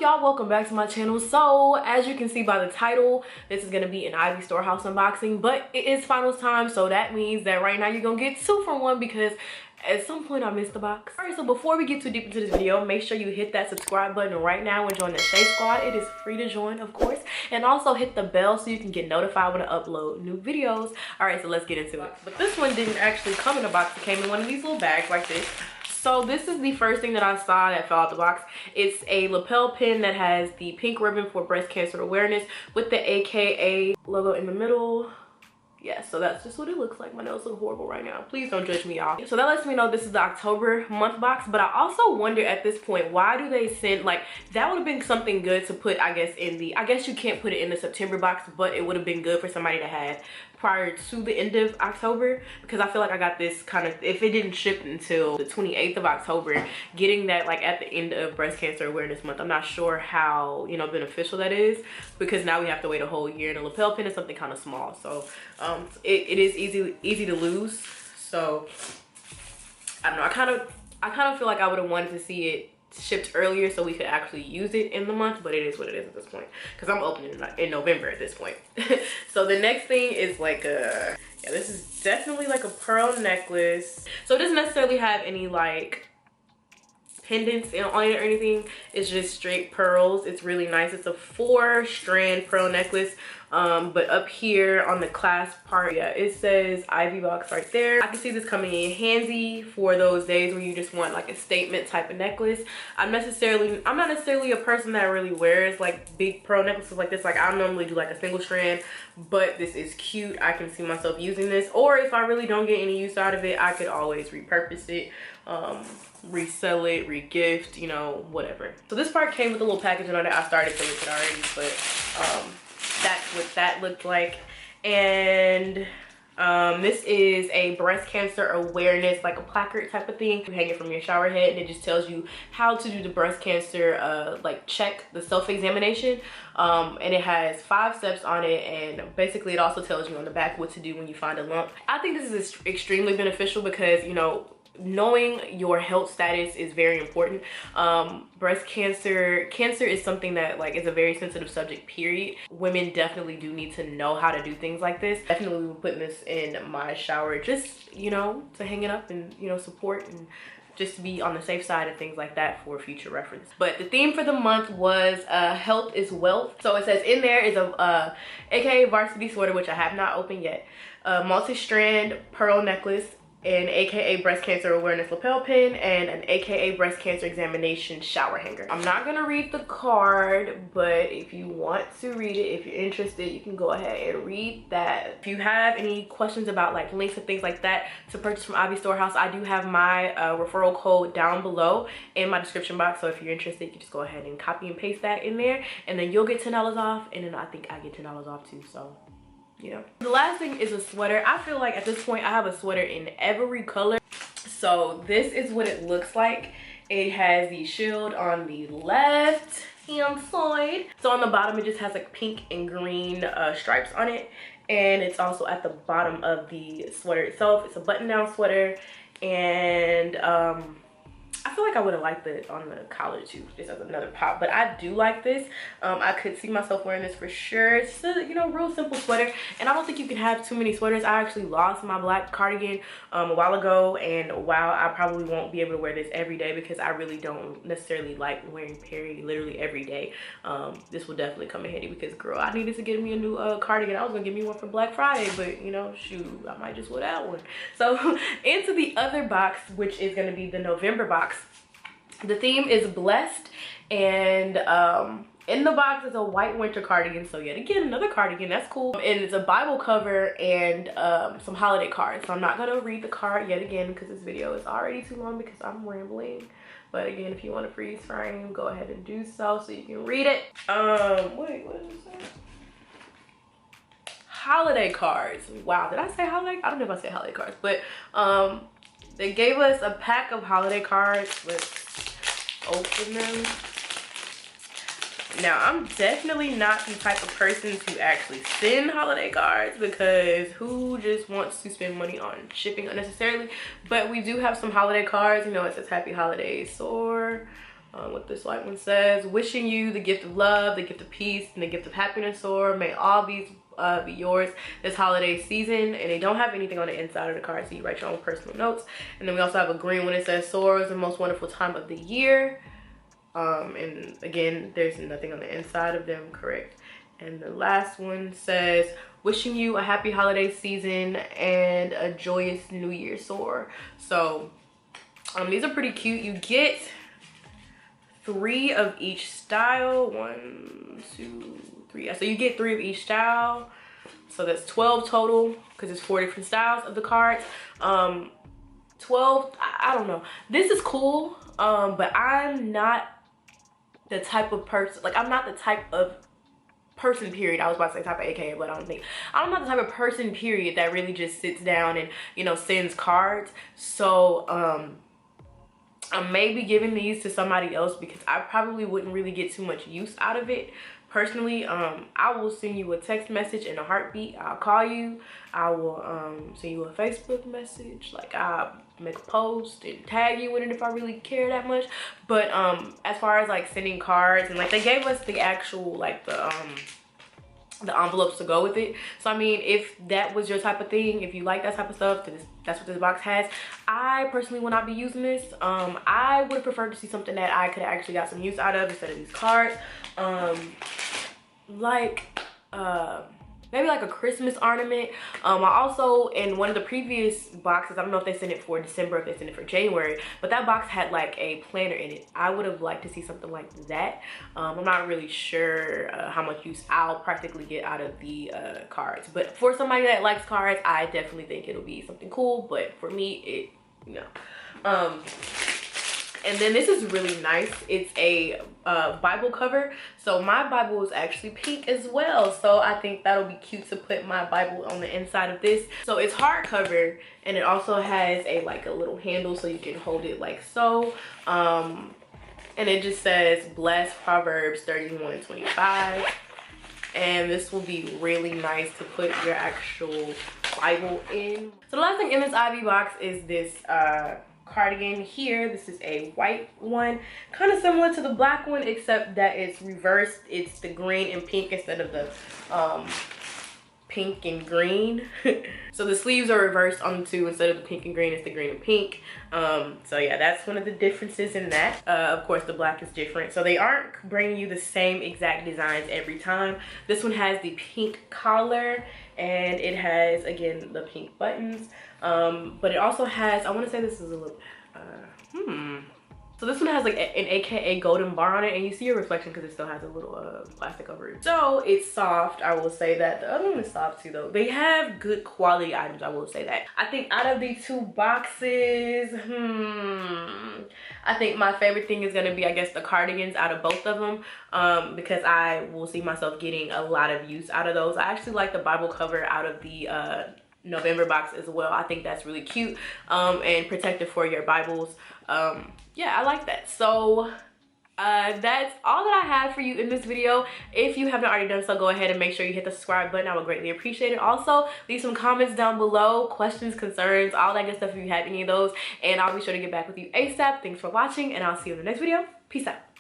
y'all? Welcome back to my channel. So as you can see by the title, this is gonna be an Ivy Storehouse unboxing, but it is finals time, so that means that right now you're gonna get 2 for 1 because at some point I missed the box. All right, so before we get too deep into this video, make sure you hit that subscribe button right now and join the Shea Squad. It is free to join, of course, and also hit the bell so you can get notified when I upload new videos. All right, so let's get into it. But this one didn't actually come in a box. It came in one of these little bags like this. So this is the first thing that I saw that fell out the box. It's a lapel pin that has the pink ribbon for breast cancer awareness with the AKA logo in the middle. Yeah, so that's just what it looks like. My nails look horrible right now. Please don't judge me, y'all. So that lets me know this is the October month box, but I also wonder at this point, why do they send, like, that would have been something good to put, I guess, in the, I guess you can't put it in the September box, but it would have been good for somebody to have prior to the end of October, because I feel like I got this kind of, if it didn't ship until the 28th of October, getting that like at the end of breast cancer awareness month, I'm not sure how, you know, beneficial that is, because now we have to wait a whole year, and a lapel pin is something kind of small, so it is easy to lose. So I don't know, I kind of feel like I would have wanted to see it shipped earlier so we could actually use it in the month, but it is what it is at this point, because I'm opening it in November at this point. So the next thing is like a, yeah, this is definitely like a pearl necklace. So it doesn't necessarily have any like pendants on it or anything. It's just straight pearls. It's really nice. It's a 4-strand pearl necklace, but up here on the clasp part, yeah, it says Ivy box right there. I can see this coming in handy for those days where you just want like a statement type of necklace. I'm not necessarily a person that really wears like big pearl necklaces like this. Like, I normally do like a single strand, but this is cute. I can see myself using this, or if I really don't get any use out of it, I could always repurpose it, resell it, regift, you know, whatever. So this part came with a little packaging on it. I started to look it already, but that's what that looked like. And this is a breast cancer awareness, like a placard type of thing. You hang it from your shower head, and it just tells you how to do the breast cancer like check, the self-examination, and it has 5 steps on it, and basically it also tells you on the back what to do when you find a lump. I think this is extremely beneficial because, you know, knowing your health status is very important. Breast cancer is something that like is a very sensitive subject, period. Women definitely do need to know how to do things like this. Definitely will be putting this in my shower, just, you know, to hang it up and, you know, support, and just to be on the safe side of things like that for future reference. But the theme for the month was health is wealth. So it says in there is a AKA varsity sweater, which I have not opened yet, a multi-strand pearl necklace, an AKA breast cancer awareness lapel pin, and an AKA breast cancer examination shower hanger. I'm not gonna read the card, but if you want to read it, if you're interested, you can go ahead and read that. If you have any questions about like links and things like that to purchase from Ivy Storehouse, I do have my referral code down below in my description box. So if you're interested, you can just go ahead and copy and paste that in there, and then you'll get $10 off, and then I think I get $10 off too. So yeah. The last thing is a sweater. I feel like at this point I have a sweater in every color. So this is what it looks like. It has the shield on the left hand side. So on the bottom it just has like pink and green stripes on it, and it's also at the bottom of the sweater itself. It's a button down sweater, and I feel like I would have liked it on the collar too, just as another pop, but I do like this. I could see myself wearing this for sure. It's just a, you know, real simple sweater, and I don't think you can have too many sweaters. I actually lost my black cardigan a while ago, and while I probably won't be able to wear this every day because I really don't necessarily like wearing Perry literally every day, this will definitely come in handy because, girl, I needed to get me a new cardigan. I was gonna get me one for Black Friday, but, you know, shoot, I might just wear that one. So into the other box, which is gonna be the November box. The theme is blessed, and in the box is a white winter cardigan. So yet again, another cardigan. That's cool. And it's a Bible cover and some holiday cards. So I'm not gonna read the card yet again because this video is already too long because I'm rambling. But again, if you want to freeze frame, go ahead and do so you can read it. Wait, what is this? Holiday cards. Wow, did I say holiday? I don't know if I said holiday cards, but they gave us a pack of holiday cards. Let's open them. Now, I'm definitely not the type of person to actually send holiday cards because who just wants to spend money on shipping unnecessarily? But we do have some holiday cards. You know, it says happy holidays, or what this light one says: wishing you the gift of love, the gift of peace, and the gift of happiness, soar. May all these be yours this holiday season. And they don't have anything on the inside of the card, so you write your own personal notes. And then we also have a green one that says soar is the most wonderful time of the year. And again, there's nothing on the inside of them, correct? And the last one says wishing you a happy holiday season and a joyous new year, soar. So these are pretty cute. You get 3 of each style. 1, 2, 3. Yeah, so you get 3 of each style. So that's 12 total because it's 4 different styles of the cards. 12, I don't know. This is cool, but I'm not the type of person, like I'm not the type of person, period. I was about to say type of AKA, but I'm not the type of person, period, that really just sits down and, you know, sends cards. So I may be giving these to somebody else because I probably wouldn't really get too much use out of it. Personally, I will send you a text message in a heartbeat. I'll call you. I will send you a Facebook message. Like, I'll make a post and tag you in it if I really care that much. But as far as like sending cards, and like they gave us the actual like the envelopes to go with it. So I mean, if that was your type of thing, if you like that type of stuff, that's what this box has. I personally will not be using this. I would have preferred to see something that I could have actually got some use out of instead of these cards. Maybe like a Christmas ornament. I also, in one of the previous boxes, I don't know if they sent it for December, if they sent it for January, but that box had like a planner in it. I would have liked to see something like that. I'm not really sure how much use I'll practically get out of the cards, but for somebody that likes cards, I definitely think it'll be something cool. But for me, and then this is really nice. It's a Bible cover. So my Bible is actually pink as well. So I think that'll be cute to put my Bible on the inside of this. So it's hardcover, and it also has a like a little handle so you can hold it like so. And it just says bless Proverbs 31:25. And this will be really nice to put your actual Bible in. So the last thing in this Ivy box is this cardigan here. This is a white one, kind of similar to the black one, except that it's reversed. It's the green and pink instead of the pink and green. So the sleeves are reversed on the two. Instead of the pink and green, it's the green and pink. So yeah, that's one of the differences in that. Of course, the black is different. So they aren't bringing you the same exact designs every time. This one has the pink collar, and it has, again, the pink buttons. But it also has, I want to say this is a little, so this one has like an AKA golden bar on it, and you see your reflection because it still has a little plastic over it. So it's soft, I will say that. The other one is soft too though. They have good quality items, I will say that. I think out of these two boxes, I think my favorite thing is gonna be, I guess, the cardigans out of both of them, because I will see myself getting a lot of use out of those. I actually like the Bible cover out of the November box as well. I think that's really cute and protective for your Bibles. Yeah, I like that. So that's all that I have for you in this video. If you haven't already done so, go ahead and make sure you hit the subscribe button. I would greatly appreciate it. Also, leave some comments down below, questions, concerns, all that good stuff if you have any of those, and I'll be sure to get back with you ASAP. Thanks for watching, and I'll see you in the next video. Peace out.